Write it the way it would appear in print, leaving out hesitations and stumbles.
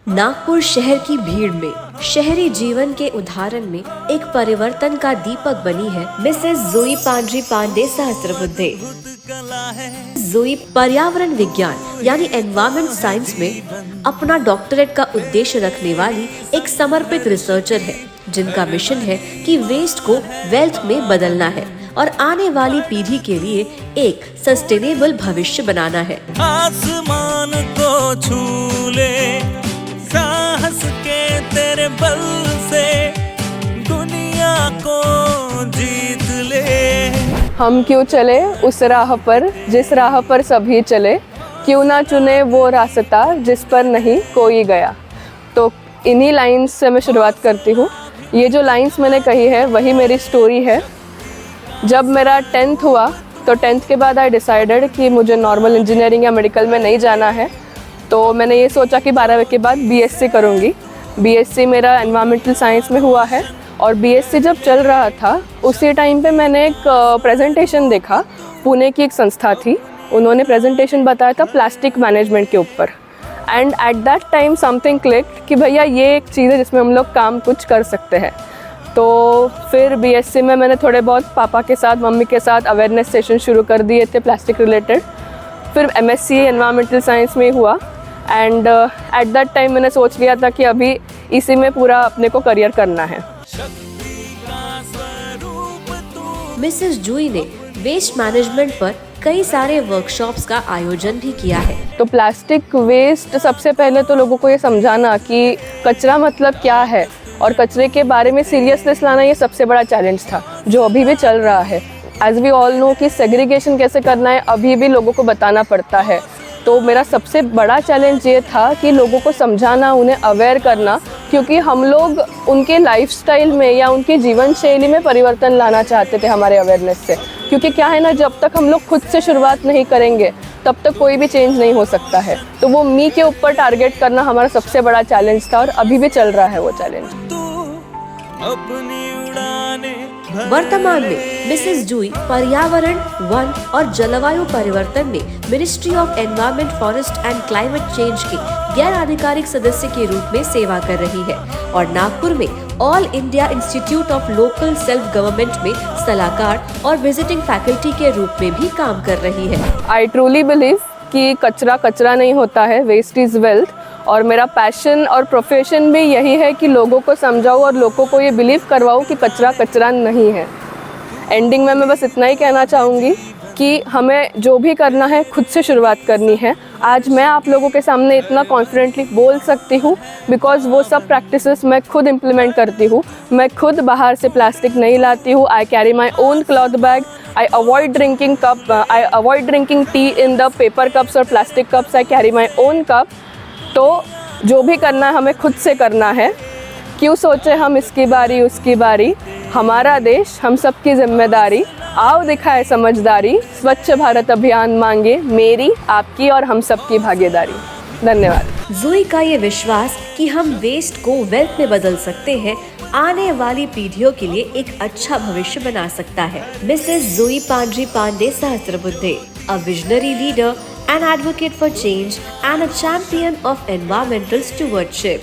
नागपुर शहर की भीड़ में शहरी जीवन के उदाहरण में एक परिवर्तन का दीपक बनी है मिसेस जोई पांड्री पांडे सहस्त्रबुद्धे। जोई पर्यावरण विज्ञान यानी एनवायरमेंट साइंस में अपना डॉक्टरेट का उद्देश्य रखने वाली एक समर्पित रिसर्चर है, जिनका मिशन है कि वेस्ट को वेल्थ में बदलना है और आने वाली पीढ़ी के लिए एक सस्टेनेबल भविष्य बनाना है। आसमान को छू ले, साहस के तेरे बल से दुनिया को जीत ले। हम क्यों चले उस राह पर जिस राह पर सभी चले, क्यों ना चुने वो रास्ता जिस पर नहीं कोई गया। तो इन्हीं लाइंस से मैं शुरुआत करती हूँ। ये जो लाइंस मैंने कही है वही मेरी स्टोरी है। जब मेरा 10th हुआ तो 10th के बाद आई डिसाइडेड कि मुझे नॉर्मल इंजीनियरिंग या मेडिकल में नहीं जाना है। तो मैंने ये सोचा कि 12वीं के बाद बीएससी करूँगी। बीएससी मेरा एनवायरमेंटल साइंस में हुआ है और बीएससी जब चल रहा था उसी टाइम पे मैंने एक प्रेजेंटेशन देखा। पुणे की एक संस्था थी, उन्होंने प्रेजेंटेशन बताया था प्लास्टिक मैनेजमेंट के ऊपर। And at that time something clicked कि भैया ये एक चीज़ है जिसमें हम लोग काम कुछ कर सकते हैं। तो फिर बीएससी में मैंने थोड़े बहुत पापा के साथ मम्मी के साथ अवेयरनेस सेशन शुरू कर दिए थे प्लास्टिक रिलेटेड। फिर एमएससी एनवायरमेंटल साइंस में हुआ एंड एट दैट टाइम मैंने सोच लिया था कि अभी इसी में पूरा अपने को करियर करना है। मिसेस जोई ने वेस्ट मैनेजमेंट पर कई सारे वर्कशॉप्स का आयोजन भी किया है। तो प्लास्टिक वेस्ट, सबसे पहले तो लोगों को ये समझाना कि कचरा मतलब क्या है और कचरे के बारे में सीरियसनेस लाना, ये सबसे बड़ा चैलेंज था जो अभी भी चल रहा है। एज वी ऑल नो कि सेग्रीगेशन कैसे करना है अभी भी लोगों को बताना पड़ता है। तो मेरा सबसे बड़ा चैलेंज ये था कि लोगों को समझाना, उन्हें अवेयर करना, क्योंकि हम लोग उनके लाइफस्टाइल में या उनकी जीवन शैली में परिवर्तन लाना चाहते थे हमारे अवेयरनेस से। क्योंकि क्या है ना, जब तक हम लोग खुद से शुरुआत नहीं करेंगे तब तक कोई भी चेंज नहीं हो सकता है। तो वो मी के ऊपर टारगेट करना हमारा सबसे बड़ा चैलेंज था और अभी भी चल रहा है वो चैलेंज। वर्तमान में मिसेस जोई पर्यावरण, वन और जलवायु परिवर्तन में ministry of environment, forest and climate change के गैर आधिकारिक सदस्य के रूप में सेवा कर रही है और नागपुर में all India institute of local self government में सलाहकार और विजिटिंग फैकल्टी के रूप में भी काम कर रही है। आई ट्रूली बिलीव कि कचरा कचरा नहीं होता है, वेस्ट इज वेल्थ। और मेरा पैशन और प्रोफेशन भी यही है कि लोगों को समझाऊँ और लोगों को ये बिलीव करवाऊँ कि कचरा कचरा नहीं है। एंडिंग में मैं बस इतना ही कहना चाहूँगी कि हमें जो भी करना है खुद से शुरुआत करनी है। आज मैं आप लोगों के सामने इतना कॉन्फिडेंटली बोल सकती हूँ बिकॉज वो सब प्रैक्टिसेस मैं खुद इम्प्लीमेंट करती हूँ। मैं खुद बाहर से प्लास्टिक नहीं लाती हूँ। I carry my own cloth bag. I avoid drinking tea in the paper cups or plastic cups. I carry my own cup. तो जो भी करना है हमें खुद से करना है। क्यों सोचे हम इसकी बारी उसकी बारी, हमारा देश हम सबकी जिम्मेदारी। आओ दिखाए समझदारी, स्वच्छ भारत अभियान मांगे मेरी, आपकी और हम सबकी भागीदारी। धन्यवाद। जोई का ये विश्वास कि हम वेस्ट को वेल्थ में बदल सकते हैं आने वाली पीढ़ियों के लिए एक अच्छा भविष्य बना सकता है। मिसेस जोई पांड्री Pandey Sahasrabuddhe, a visionary leader, an advocate for change and a champion of environmental stewardship.